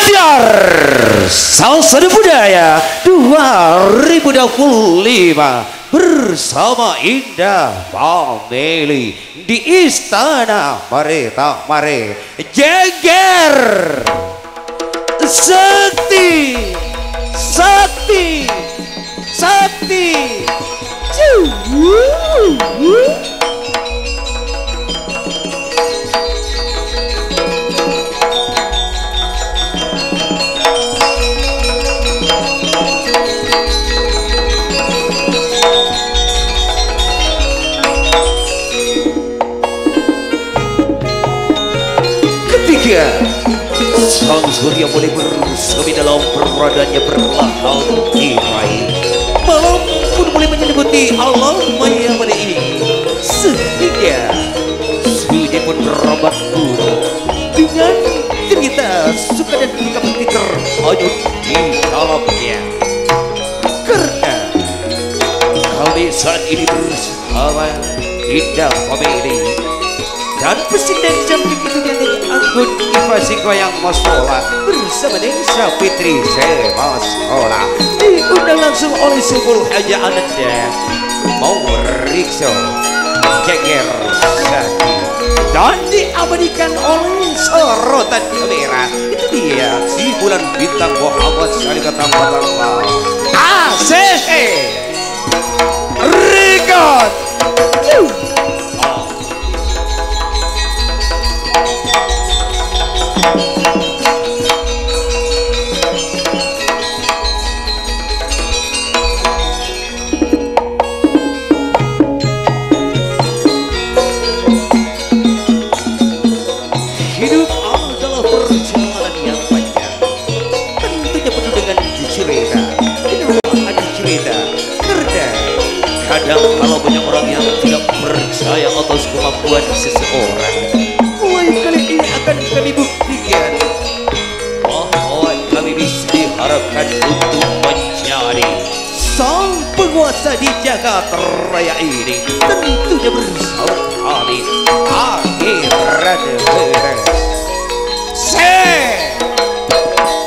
Bandar Salsa Budaya 2025 bersama Indah Family di Istana Marita Mare Jeger Sakti Sakti Sakti ketika sang surya mulai bersemi dalam beradanya perlahan tirai, malam pun mulai menyelimuti alam maya pada ini, sehingga sudah pun berobat buruk dengan cerita suka dan duka pasti terhanyut di dalamnya. Karena kami saat ini bersama Indah Family dan presiden cantik itu dari Anggun invasi goyang Moskola bersama Desa Fitri Semoskola diundang langsung oleh Subul Haja Ananda Maurikso Jeger Sakti dan diabadikan oleh sorotan kamera. Itu dia si bulan bintang Muhammad Salikata Matallah ACC Record. Hidup adalah perjalanan yang panjang, tentunya penuh dengan cerita. Kenapa ada cerita? Karena kadang kalau banyak orang yang tidak percaya atas kemampuan seseorang, mulai kali ini akan kami buktikan bahwa kami bisa diharapkan untuk menjadi sang penguasa di Jakarta Raya ini, tentunya bersama kami Akhiran Beres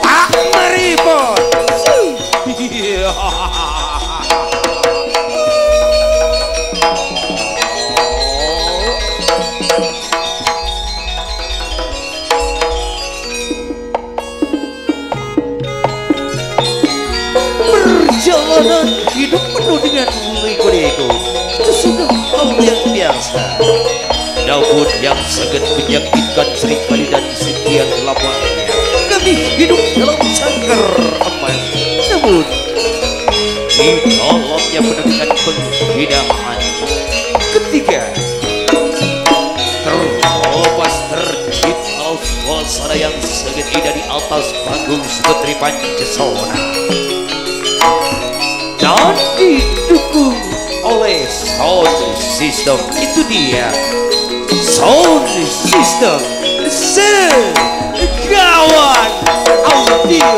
Pak Maripot. Perjalanan hidup penuh dengan liku-liku itu sudah hal yang biasa, namun yang sangat menyakitkan seringkali dan sekian lamanya kami hidup dalam sangkar aman, namun di dalamnya penuh dengan penghinaan. Ketika terlepas tercipta suasana yang sangat indah di atas panggung Putri Pancasona dan didukung oleh sound system. Itu dia sound system segawat audio.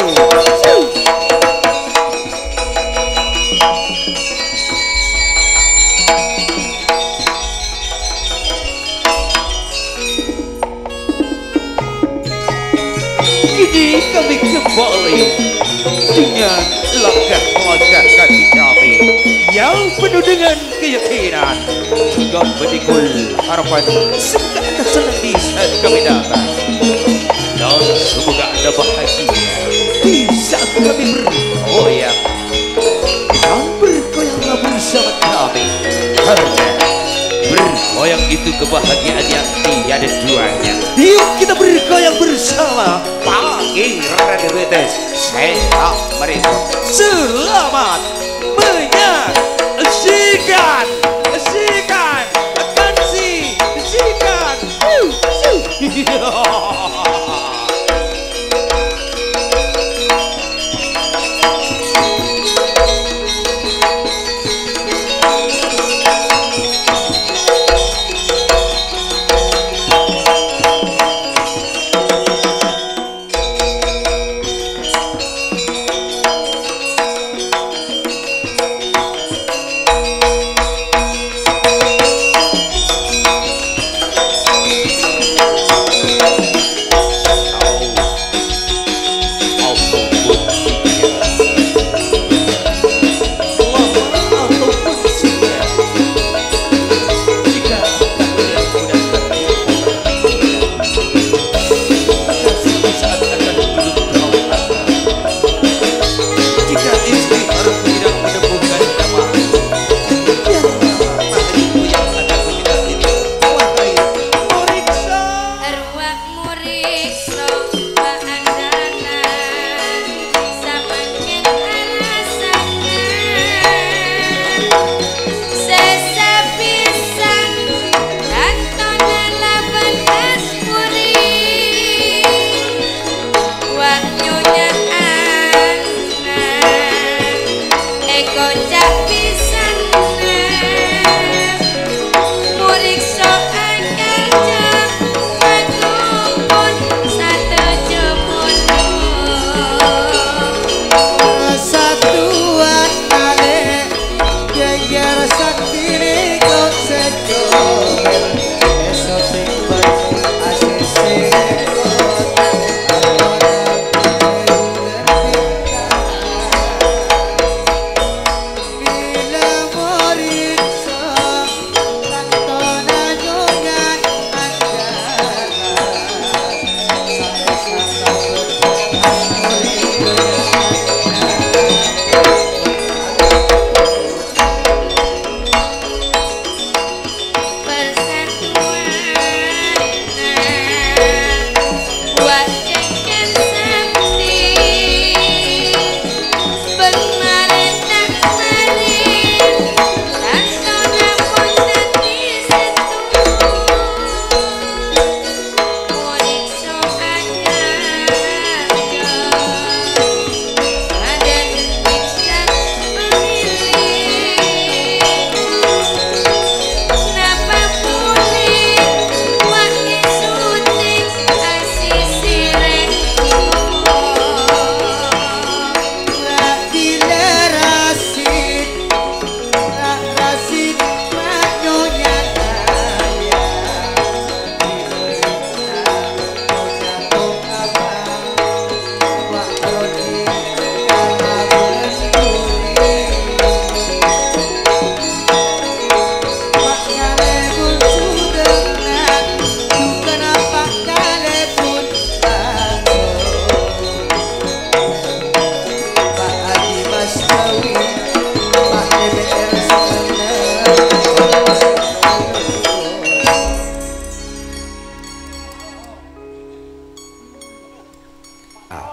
Kini kami kembali dengan langkah-langkah kaki kami yang penuh dengan keyakinan, juga menikul harapan. Semoga Anda senang di saat kami datang, dan semoga Anda bahagia di saat kami bergoyang, dan bergoyanglah bersama kami, karena bergoyang itu kebahagiaan yang tiada duanya. Yuk kita bergoyang bersama Pangeran Betes Sehat Mereka. Selamat menyaksikan, sikan, kansi, sikan.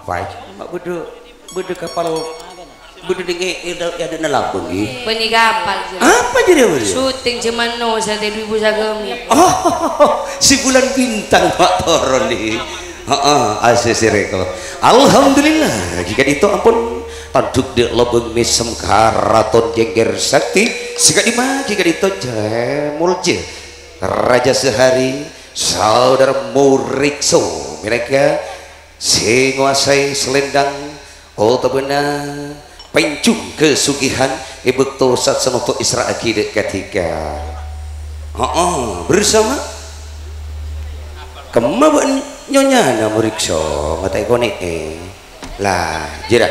apa mak bedu kapal bedu dengan ada nelampung gitu Beni kapal apa jadi apa dia? Syuting cuman no saya ibu sagami. Oh, si bulan bintang Pak Toron nih. ACC Record. Alhamdulillah. Jika itu ampun tanduk di lobeng mesem karaton jengger sakti. Jika itu mulje raja sehari saudara Murikso mereka singuasai selendang otabena pencung kesugihan ibu tosat sanoto Isra akidah ketika bersama kemabuan nyonya na Murikso mata ikone lah jira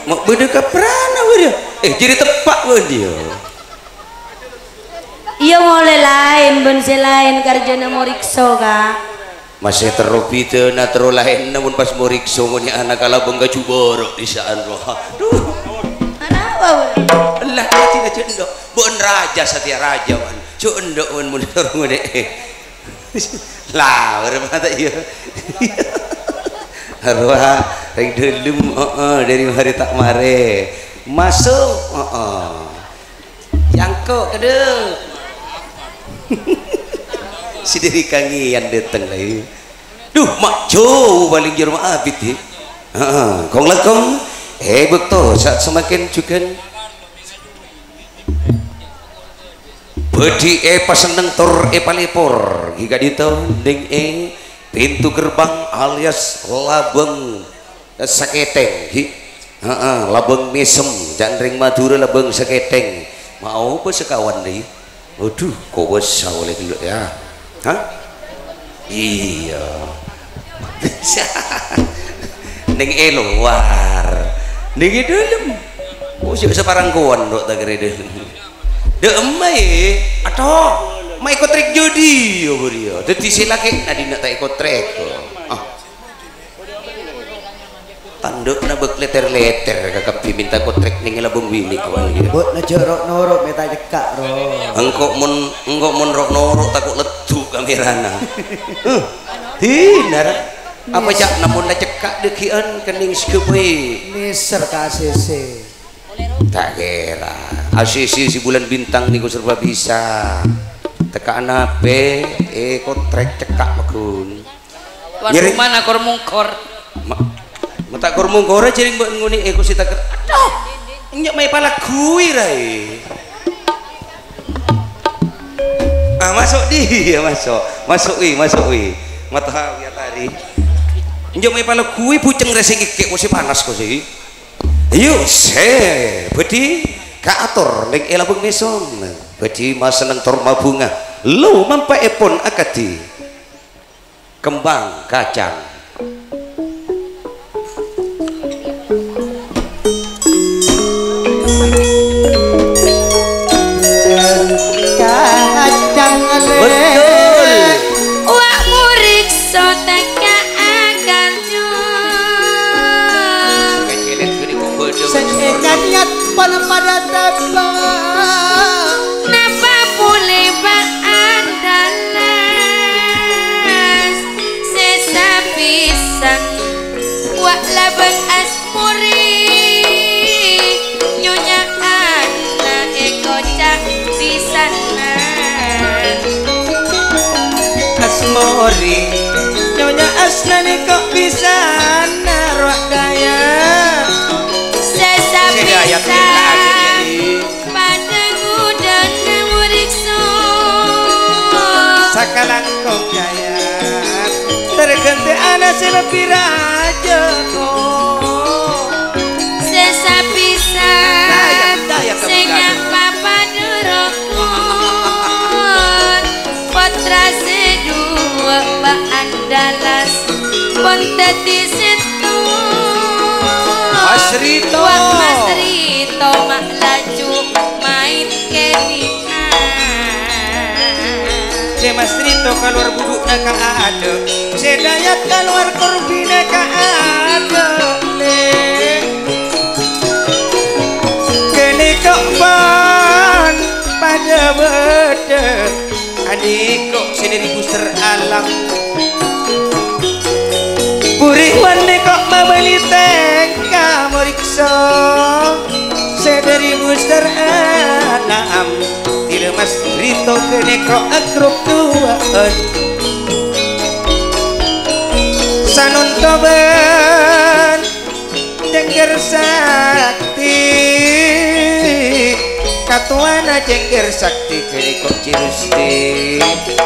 mau beda ke prana dia jadi tepak dia iya mulai lain bensi lain karjana Murikso kak masih teropi na lain namun pas Murikso ngoni anak kalau bangga cuborok di saan roh aduh anak apa lah tidak cendok bon raja satya raja man cendok man mundur ngone lah bermata iya arwah reng delum dari hari tak mare masuk yangko kedeng si dari kangian datang lagi duh mak jauh paling jauh abid ya kong lekong betul saat semakin juga bedi pas seneng tur palipur jika dito ding pintu gerbang alias labeng saketeng labeng mesem jandring Madura labeng saketeng mau apa sekawan nih waduh kok besar oleh dulu ya iya bisa neng luar neng dalam oh siapa separang kawan dok tak kira deh emai atau mai ikut trek jodi yo dia dadi silake nadi nak tak ikut trek tanduk na bekleter-leter kakak minta kotrek ning labung wini kawan gitu bot na jorok norok meta cekak ro engkok mon rok norok takut ledu kamerana hinar apa cak namun na cekak dekian kening skepe niser ka ACC tak kira ACC si bulan bintang niku serba bisa tekan ape kotrek cekak bakun tuan mana kor mungkor mata kor mungkor jering mbok nguni ku sita aduh nyak mai pala kui rai masuk dia masuk wi mata ya tadi nyak mai pala kui puceng resing ikek masih panas kok sih ayo se bedi ka atur ning elabung meson bedi mas seneng tur mabunga lu mampa epon akadi kembang kacang betul wak Murikso teka agalnya seekan niat pada tabang napa boleh berandalas sesabisan wak labang asmuri nyonya anak kocak pisanan asmori nyonya asnani kok bisa naruh daya sesabisan pada ngudan Murikso sakalang kok jaya terganti anak lebih raja kok sesabisan sehingga papa durokon potra sedua Pak Andalas ponteti situ Mas Rito Mas Rito mak laju main kenian Mas Rito keluar buduk naka ada sedayat keluar korbi naka ada kini kok ban pada beda adik kok sendiri booster alam meliteng kamu rikso sedari muster anam tidak mas rito kene kok akruk tuaan sanun toben jengger sakti katuana jengger sakti kene kok cirusti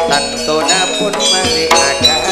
tantona pun mari agar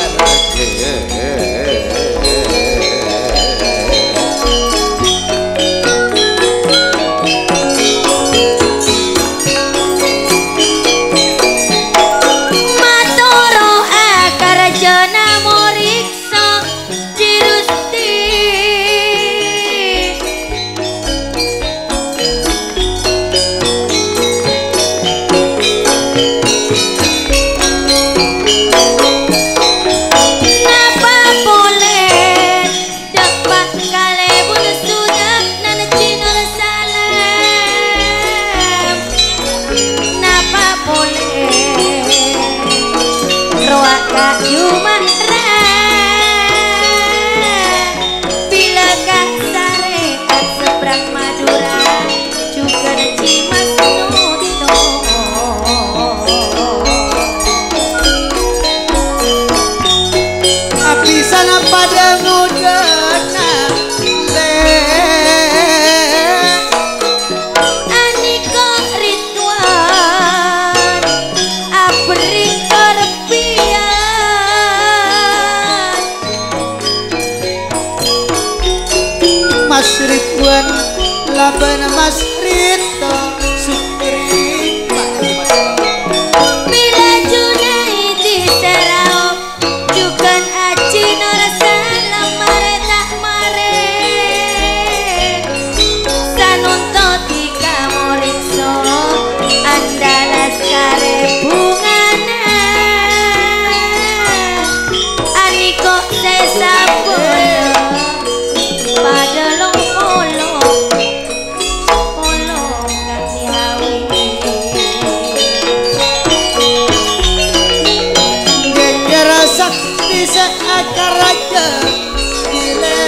laban mas Rito Sukri bila junai di terau jukan aci norasa lamare tak mare sanunto tika morikso andalas kare bungana aniko sesapono pada longpolo seakar raja gile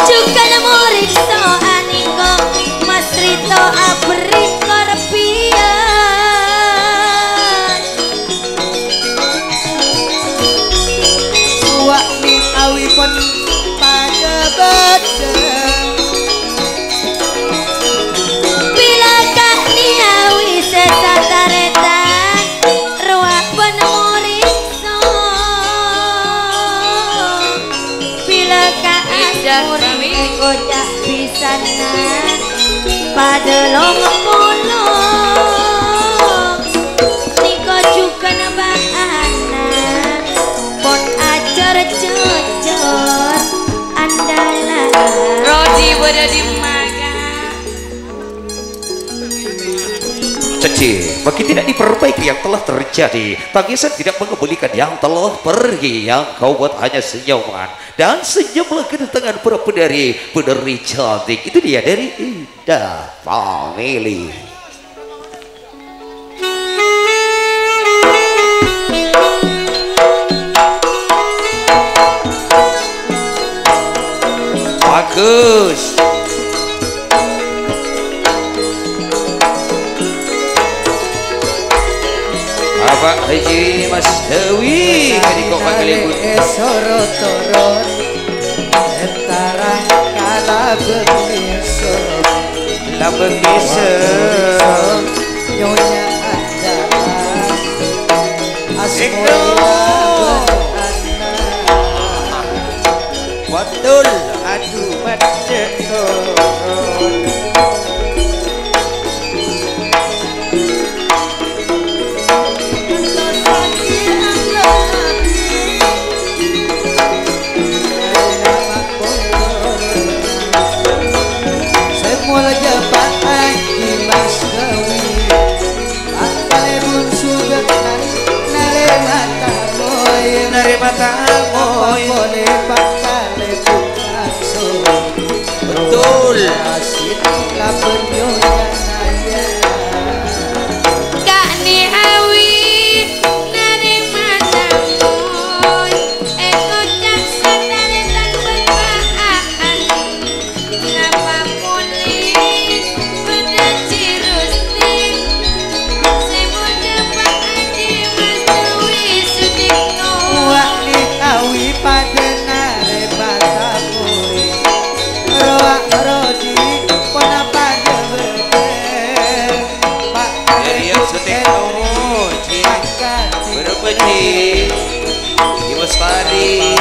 juga morikso aniko mas Rito abriko repian wak ning awi pun pada bedeng bila kak niawi sesataretan ruak penemorikso bila kak asuri kocak pisana pada longpolo niko juga nabana pon ajar cocor andalan rodi berada di Ceci, makin tidak diperbaiki yang telah terjadi. Tangisan tidak mengebulikan yang telah pergi. Yang kau buat hanya senyuman dan senyumlah kedatangan para penari cantik. Itu dia dari Indah Family. Bagus. Bapak Haji Mas Dewi kali kok panggilipun sorotoron entarang kala begiso la begiso nyonya ada asmoya betul aduh macet betul Kak ni awi nari matamu eko cak pari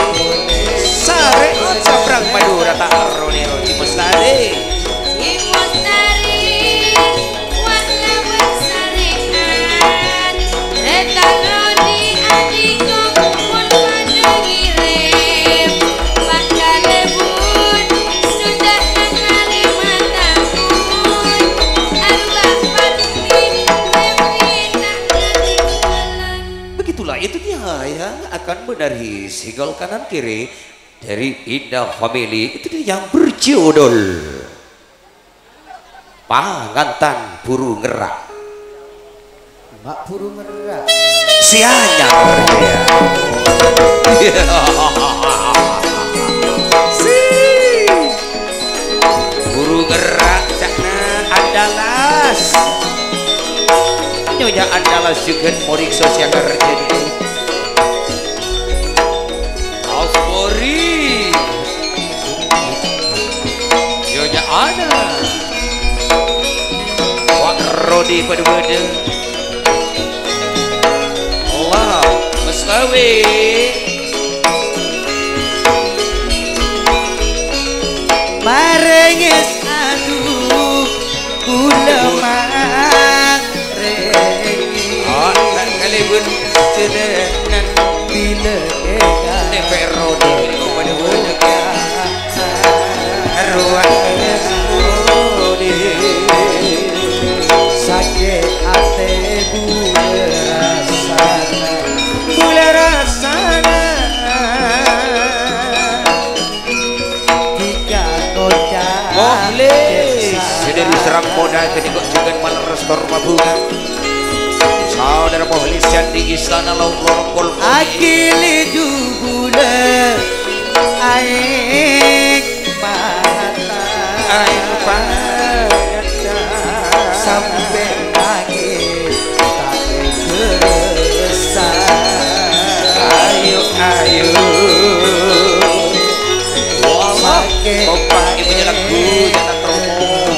sare caprang madura tak arone cimus tari Cimus tari warna bersarean retaloni adiko pun pada ngirim bakal lebut sudah kenali matamun arwah pati lepinang dari bulan. begitulah itu dia yang akan menari single kanan kiri dari Indah Family. Itu dia yang berjudul Pangantan Buru Ngerak. Mak buru ngerak. Si anyar ya. Si Buru Ngerak cakna andalas. Nyonya andalas juga morikso siang kerja dulu. Asbori Nyonya Ana Wak Rodi pada-pada Allah Mestawi Marengis aduh gula marengis. Oh tak kali pun Cedenan bila eka Nepek Rodi Kau pada-pada Ruangnya Rodi sakit hati bula rasana jika kocak Mohlis Jadi diserang modal Jadi kok juga malam restor mabungan Saudara Mohlis yang di istana lorong kolmo akili dugula aing mata Air mata sampai nangis tak keresan Ayo ayo Wallah Kompak ibu jalan ku Jalan promo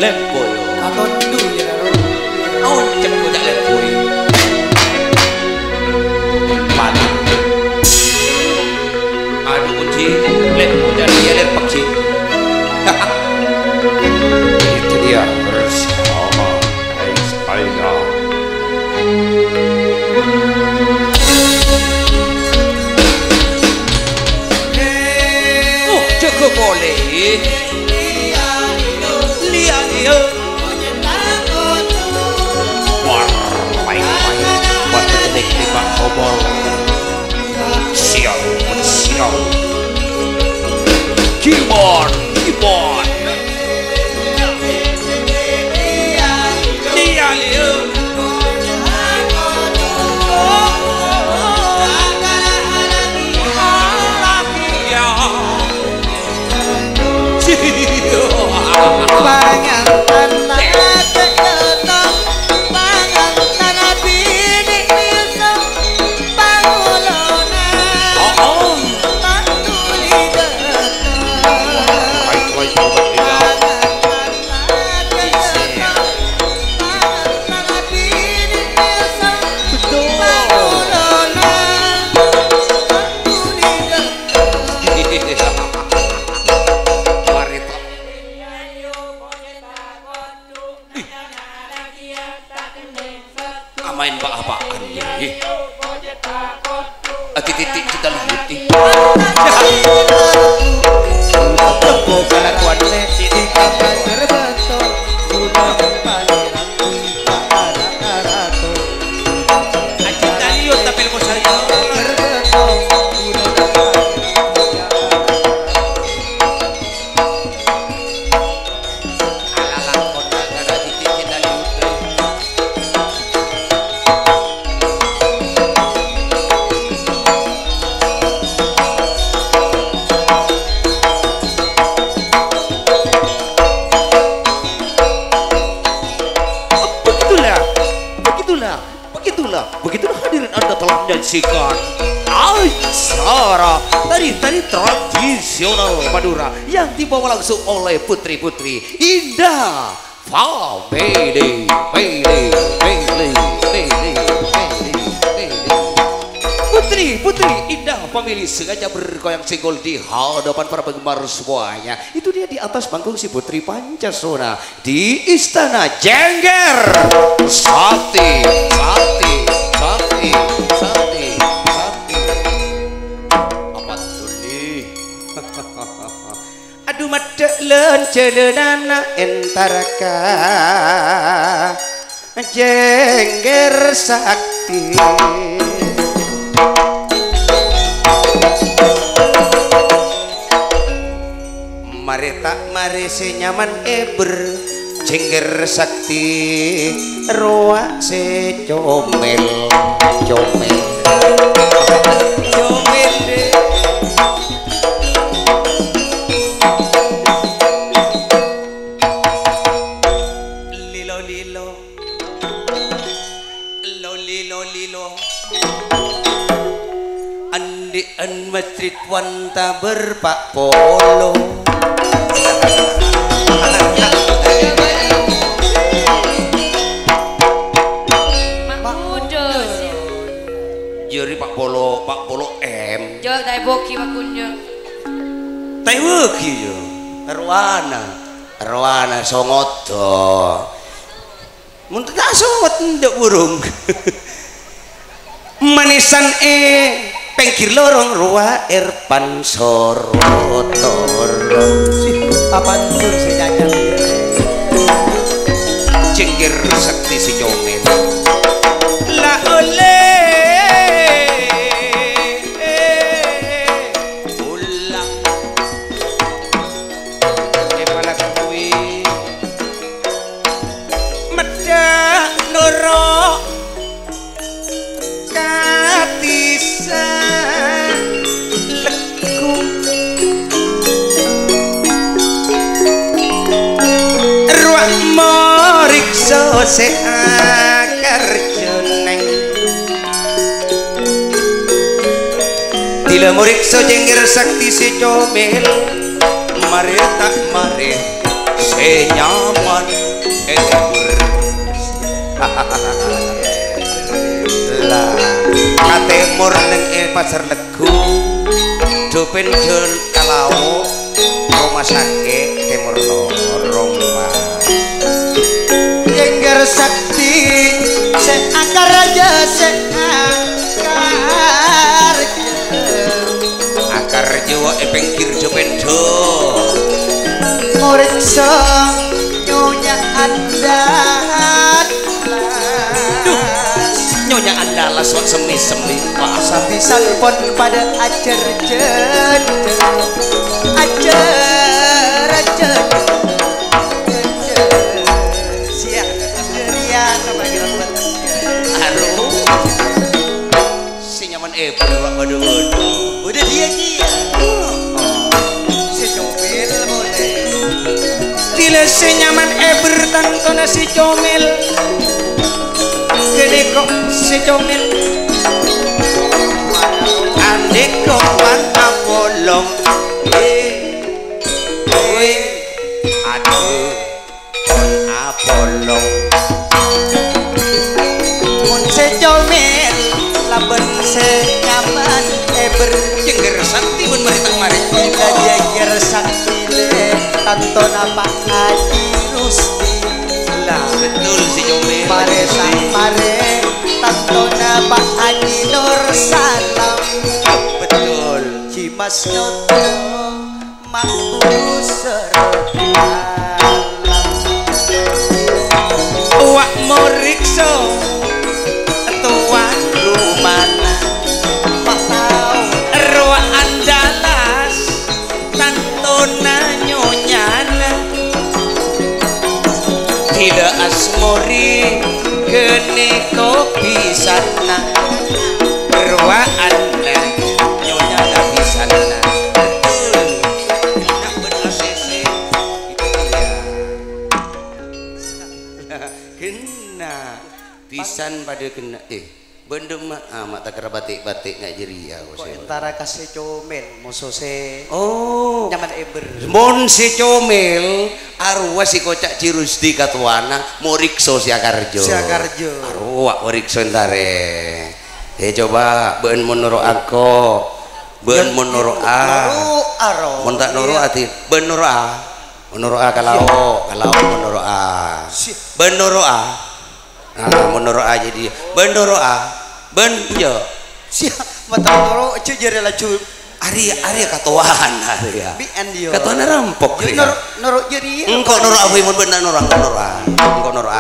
lempoy katondu ya ro oncep ko jak lempoy mana aduh kunci lempoy dari alir paksi itu dia bersama Aisyah. Oh, cukup boleh. Lihat dia. Wah, main-main. Buat penting di bang obor. Siap, siap. Keyboard, keyboard. Lihat dia. main apa-apaan ya. Titik kita lihat nih. Tepuk kelakuan di kapal terbentuk udah pangeran ratu. Aji Dalio tapil ko sa iyo. Begitulah hadirin Anda telah menyaksikan acara tari tradisional Madura yang dibawa langsung oleh putri-putri Indah Family. Putri Indah Family sengaja bergoyang singgol di hadapan para penggemar semuanya. Itu dia di atas panggung si Putri Pancasona di Istana Jengger. Sakti. Apa tuh nih? Aduh mata lencelenana entaraka Jengger Sakti. Mari senyaman eber Jengger Sakti roa se comel lilo andian masjid wanta berpak polo Juri Pak Polo M. Jo tai boki Pak Kunjo. Tai boki yo. Arwana songoto. Mun tak songot ndek burung. Manisan pengkir lorong ruah Erpan Sorotor. Apa tuh si jajan? Jengger Sakti si Jomet. La oleh se akar jeneng Tila murik so Jengger Sakti si comel mare tak mare senyaman lah katemur neng pasar legu dopen jon kalau rumah sakit timur lorong mas Jengger sakti seakar raja akar jiwa pengkir dopen jon Muriksa nyonya andat nyonya andalas sok semi-semi sapisan pon pada ajar jen ajar siap derian panggilan batas aduh si nyaman waduh udah dia si comel mode tila si nyaman tantona si comel gede kok si comel andek kok man apolong aduh kon apolong mun si comel laben si nyaman jengger sakti mun mari tang mari bila jengger sakti le tanto napa aji rusti lah betul si comel mare sang mare tanto napa aji nur salam betul cimas nyoto makbus wak morikso tuan rumana patau roa andalas tantona nyonyana tidak asmori kene kopi sana roa anda nyonyana bisana betul nak benar sese itu dia kena pisan pada kena benda mak tak kira batik-batik ngak jeria kok antara kasih comel musuh se oh nyaman eber mon si comel arwah si kocak cirusti katuana morikso si akarjo arwah morikso entare coba ben menurut aku ben menurut mon tak nurut ati ben nurut kalau menurut ben nurut menurut jadi ben nurut ben yo siap mata noro aja jare laju Ari katuan Ari ya. Bian dia. Katuan rampok. Jadi norok jadi. Engkau norok apa yang benar engkau norok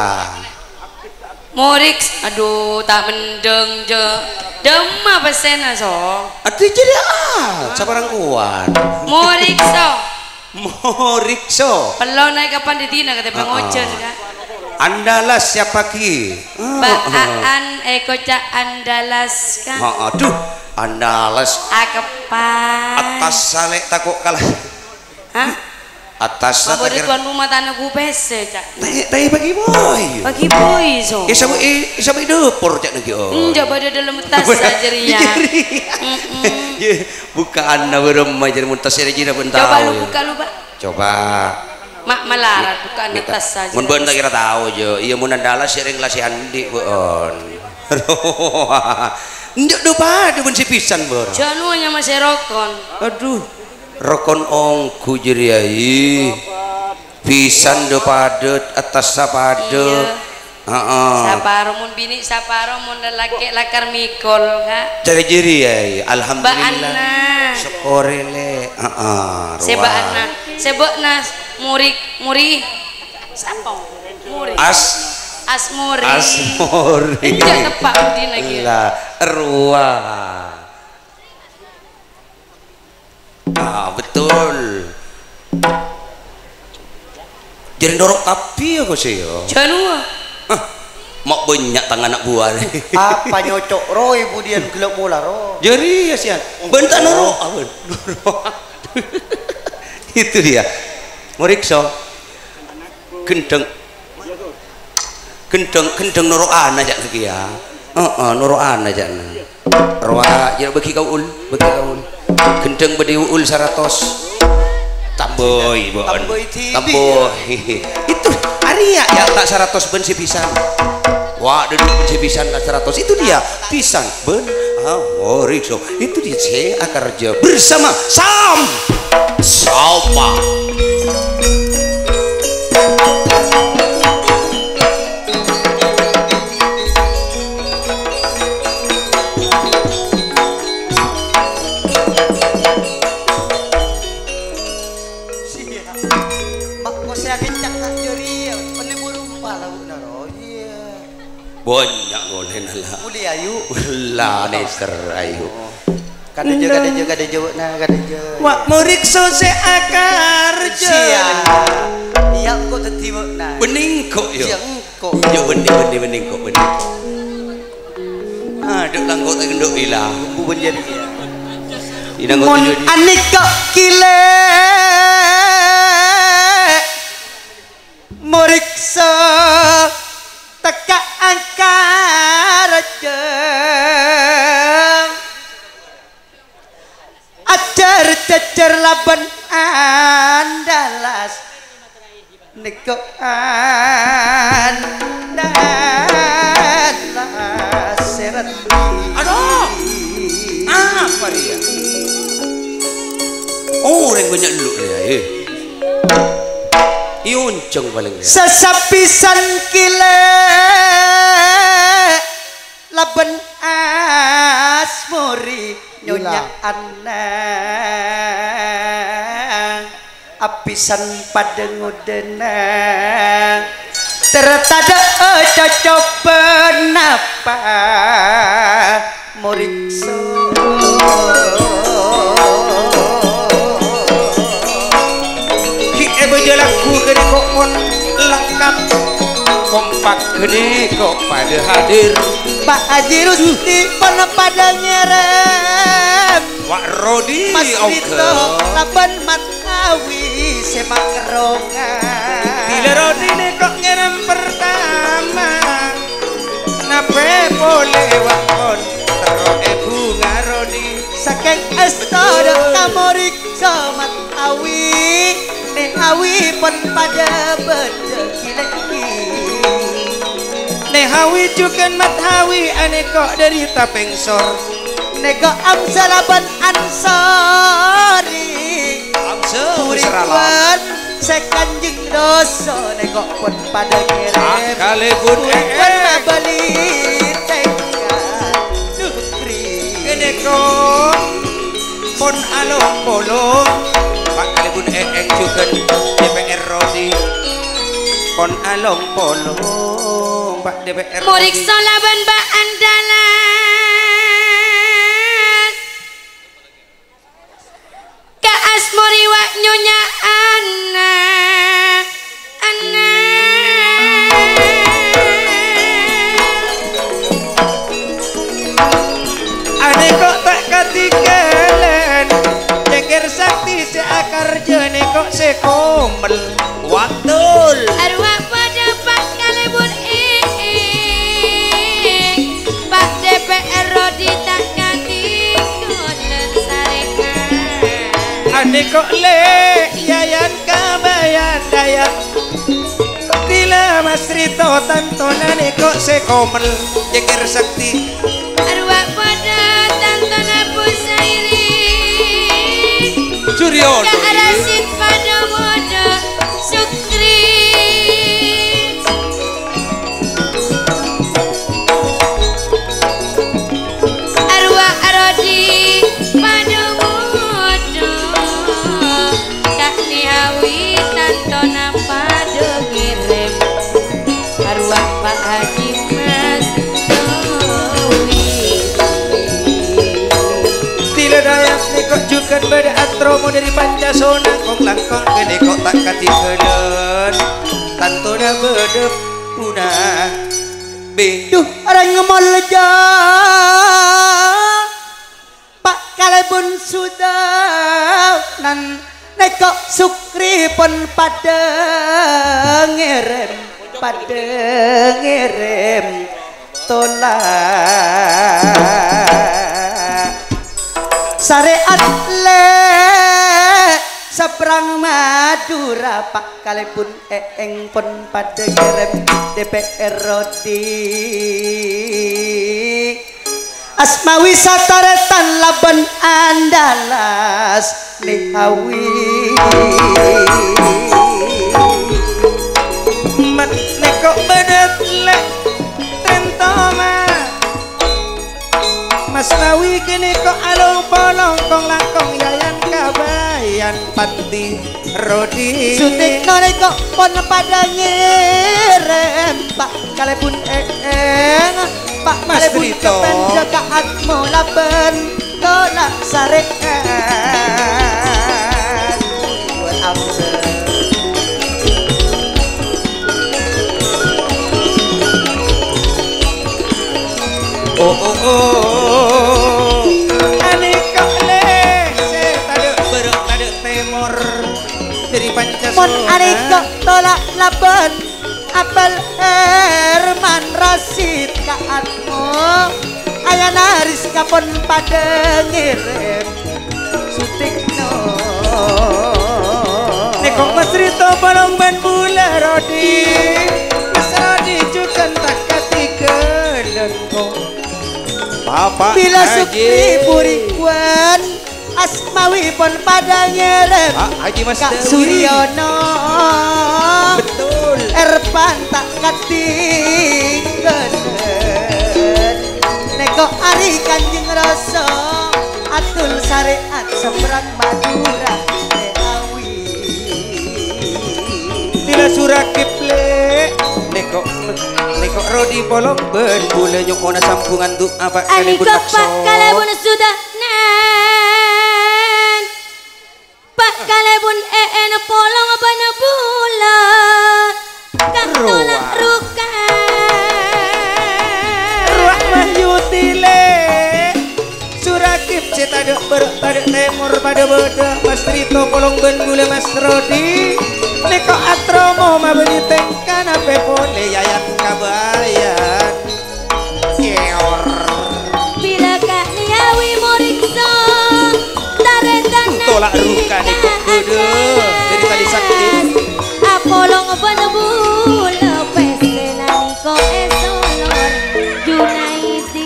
Morik, aduh tak mendeng je. Dema pesena so. Ati jadi sabarang kuat. Morik so. Kalau naik kapan di tina kata pengocer kan. Andalas siapa ki? Baan kocak andalas kan. Aduh, andalas. Akepan. Atas salek takut kalah. Hah? Atas apa di tuan rumah tanah gue pese cak. Tapi bagi boy. Bagi boy so. Isabu dapur cak nagi oh. Enggak pada dalam tas aja ria. Buka anda beremah jadi muntas aja dah bentar. Coba lu buka lu pak. Coba. Mak melarat buka anda tas saja. Mun ben tak kira tahu jo. Iya mun adalah sering lah si Andi bon. Ndak do pada ben si pisan bor. Januanya masih rokon. Aduh. Rokon ongku jeriai pisan do padet atas sapadet saparo mun bini saparo mun lelaki lakar mikol kak cari jeriai alhamdulillah Ba'ana sekorele sebakna muri siapa muri asmuri enggak tepat di lagi lah ruah betul jadi dorok tapi aku sih yo janua mak banyak tangan anak buah apa nyocok roh ibu dia gelap mula roh jadi ya sian bentar norok itu dia meriksa kendeng norokan aja lagi ya norokan aja roa jadi bagi kau ul kendeng bedi ul 100 Tamboi bon. Tamboi TV. Tamboi. Itu Arya yang tak 100 ben si pisan. Wah, duduk si pisan tak 100 itu dia pisan ben. Rikso itu dia C Akarja bersama sama. Banyak ngolen lah. Uli ayu. Lah Nester ayu. Kada jo. Wak murikso se Akarja. Iya kok tetiba nah. Bening kok yo. Iya kok. Yo bening kok. Aduh langkok tak gendok ilang. Bu menjadi ya. Inang Mon kok anik kok kile. Murikso teka Akarja. Ajar laban andalas nego andalas seret. Aduh. Apa dia? Orang banyak lu ya. Iunceng paling dia. Sesapisan kile laban asmuri nyonya anak apisan pada ngudena tertada cocok benapa murikso Ki bejalaku gede kok pun lengkap kompak gede kok pada hadir Pak Haji Rusti pun pada nyerem Wak Rodi Mas Rito oke laban matawi semak kerongan Bila Rodi nih kok ngerem pertama Nape boleh wakon Teroke bunga Rodi saking estodo kamorik somat awi ne awi pun pada beda kileki ne hawi juga mat hawi ane kok dari tapengsor nego amsalaban ansori Puriwan sekanjeng doso nego pun pada ngirim kalebun Puriwan mabali tengah putri gede kok pon along bolong Pak kalebun juga DPR Rodi pon along bolong Pak DPR Murikso laban Mbak Andalas Kak Asmori wak nyonya anak ane kok tak katinggalan jengger sakti si Akarja ne kok sekomel watul arwah pada Pak Kalebun Pak DPR Rodi tak katinggalan sarekan ane kok le yayan kabayan dayat Tila Mas Rito tantonane kok sekomel jengger sakti arwah pada tantona Busairi Suryono Kak Rasid pada modo Sukri arwah Rodi pada modo Kak Niawi tantona pada ngirim arwah Pak Haji Mas dayak nekok juga pada atromo dari Pancasona kong langkong gede kok tak katinggalan tantona bedep punah duh orang ngemol aja Pak Kalebun sudah nan nekok Sukri pun pada ngirim tolak syariat le seberang Madura Pak kalipun eeng pun padengerem DPR Rodi asma wisata retan Laban Andalas Nihawi mat neko bedet le tentoma Mas Nawi kini kok alung polong kong langkong yayan kabayan panti Rodi Sutikno kok pon padangerem Pak kalipun eeng Pak Mas kalipun Brito kepenjakaatmu Laban tolak sarekan buat amser oh aneka le se tadek berek tadek temor dari Pancasila mon aneka tolak Laban apel Herman Rasid kaatmu ayana haris kapon padengirem Sutikno nekok Mas Rito balong ban bula Rodi Mas Rodi juga tak katikan Bapak bila Haji Sukri Purikuan Asmawi pun padangirem Pak Haji Mas Kak Dewi. Suryono Betul Erpan tak katinggen Neko Ari Kanjeng Rasa Atul syariat seberang Madura Neawi Tila surakip le nekok Rodi bolong ben bule nyok ona sambungan tu apa kalipun Pak makso kalebun sudah nen Pak kalebun polong bana bulan Kak tolak Ruak Mahyuti le surakip cetadek berek tadek temor pada beda Mas Rito bolong ben bule Mas Rodi nekok atromo mabeni tengkan ape pole yayan kabayan Eor Bila Kak Niawi morikso taretan tolak ruka nekok beda dari tadi sakti Apolong bana bulan pesenani ko esolon Junaidi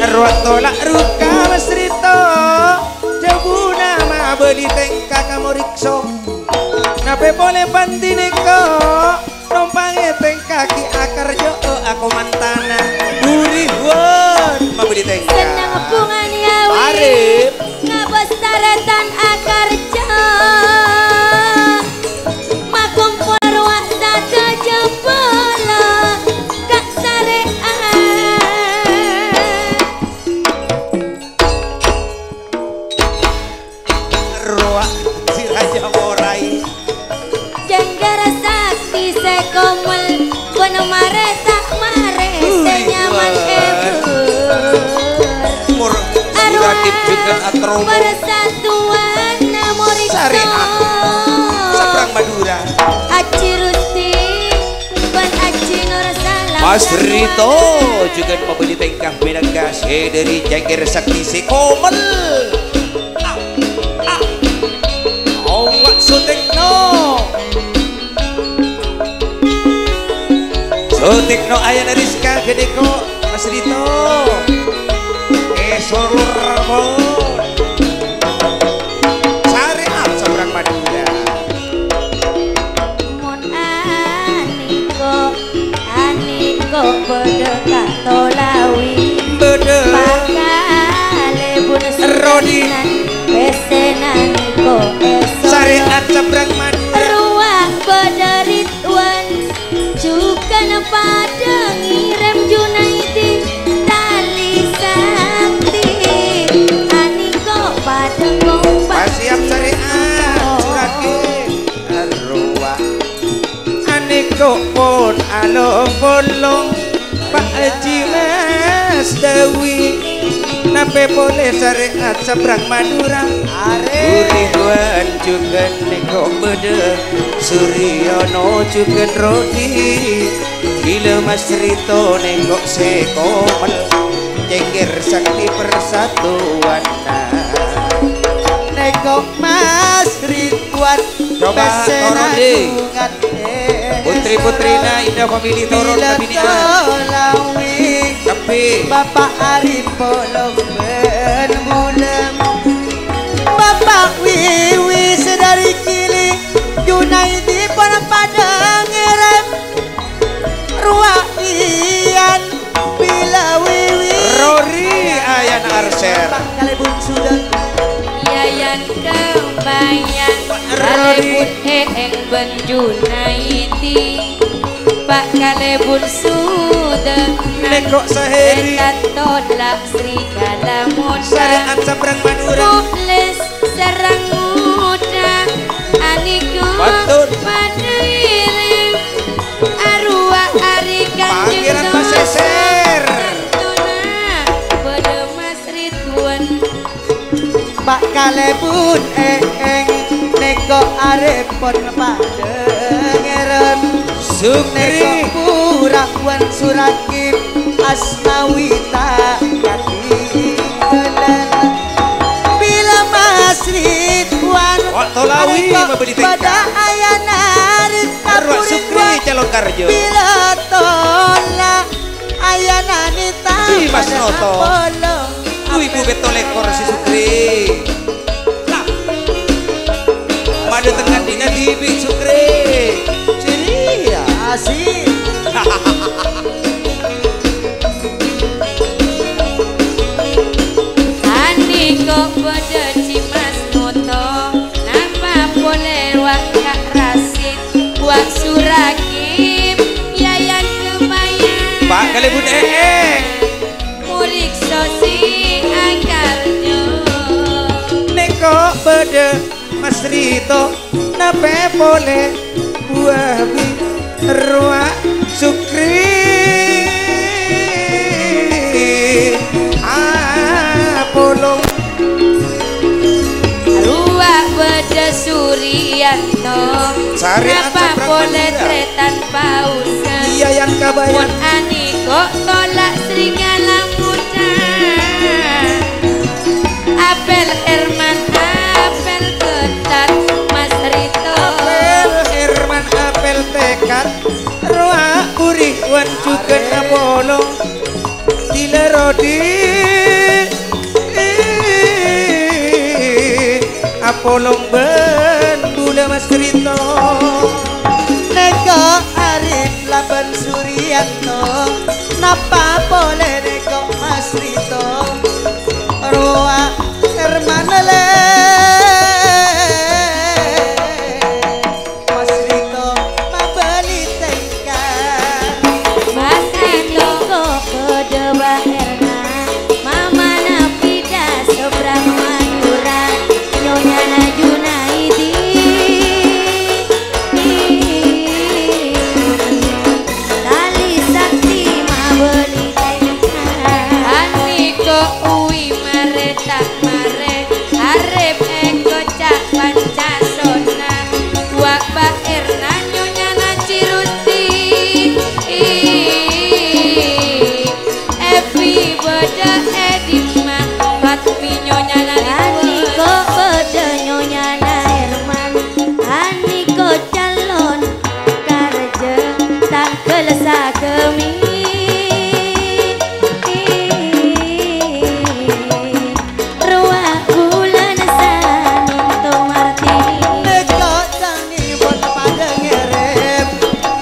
ruak tolak ruka Mas Rito jabu nama beli tengka kamu rikso nape boleh pantine ko nompange tengka ki akar jo aku mantana buri won mabeli tengka senang bunga Niawi Arif ngabas taretan akar jah makum perwak sada jempala Kak sarean ruak si raja morai Jenggara sakti sekomel Kono mare tak mare senyaman ebur mur surakip juga atromo Persatuan namorikso Syariat seberang Madura Aci Rusti Ban Aci Nur Salam Mas Rito juga membeli tengkah benang kasih dari Jengger Sakti Sekomel Owak Sutikno Sutikno ayah Rizka Gedeko Mas Rito Esolur Rabon Syariat seberang Madura Mon aniko bede katolawi Bede Pakalebun Rodi pesenan ko Syariat seberang Madura ruah bederituan juga pada ngirem Junaidi tali sakti aniko pada ngombat siap syariat surakip arwah aniko pun along bolong Pak Haji Mas Dewi nape boleh syariat seberang Madura Uriwan juga neko bede Suryono juga Rodi Gila Mas Rito nengok Sekomel Jengger Sakti Persatuan Neko Mas Ridwan Tuan Coba toron deh. Putri-putrina indah pemilih toron kabini tapi Bapak Arif polong bermulam Bapak Wiwi sedari kili Junaidi pun pada ngerem Ruaian bila Wiwi Rory Ayan Arser Bapak Kalebun sudah Yayan kebayang Kalebun eeng ben Junaidi Pak Kalebun sudah Lekok Saheri Retat tolak serigala muda Saraan Sabrang Madura Tulis serang muda Aniku Betul. pada iring Arwah Ari Kanjeng Pangeran Paseser Santuna pada Mas Ridwan Pak Kalebun eeng Neko Arepon pada ngerem Sukri Neko Purawan Surakim Asmawita Katilan Bila Mas Ridwan Tolawi membeli pada ayana Arwah Sukri calon karjo Bila tolak ayana nita Ih, Mas Noto. polong Tuh ibu beto lekor si Sukri Lah Pada tengah dina dibi Sukri ceria asik Aniko pada Cimas Noto Napa boleh wak Kak Rasid Wak Surakim Yayan kebayang Pak Kalebun eeng Mulik sosi akarjo Neko bede Mas Rito Nape boleh buah bi Ruak Sukri Apolong Ruak beda Suryanto Sarian Napa Sabrang boleh Madura. tretan pausan Iya yang Pun kabayang Aniko tolak serigala muda Apel Herman apel ketat Mas Rito Apel Herman apel tekad Ruak Puri wan juga Apolong Tila Rodi Apolong ben Bula Mas Rito Neko Arif Laban Suryanto Napa boleh Neko Mas Rito Roa Hermanele Mas Rito Mabeli tengkan Mas Rito kode Erna Mama Nafida seberang Madura Nyonya Najunaidi Tali sakti mabeli tengah Aniko uwi mare tak mare Arep eko cak pancasona Wak Mbak Erna Nyonya Naciruti Evi boda Edima Fatmi Nyonya Aniko boda Nyonya Herman Aniko calon karja tangkel sagemi Ruah bulan sanunto martini Neko Jangi Bon pada ngerem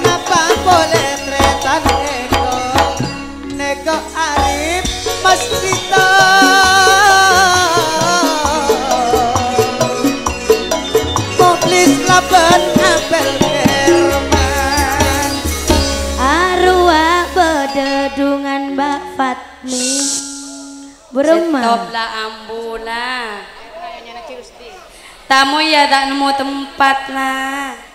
Napa boleh tretan Neko Neko Arif Mas Rito Moklis Laban Apel Herman Arwah bededungan Mbak Fatmi Beremah Stop lah ambula Tamu ya tak nemu tempat lah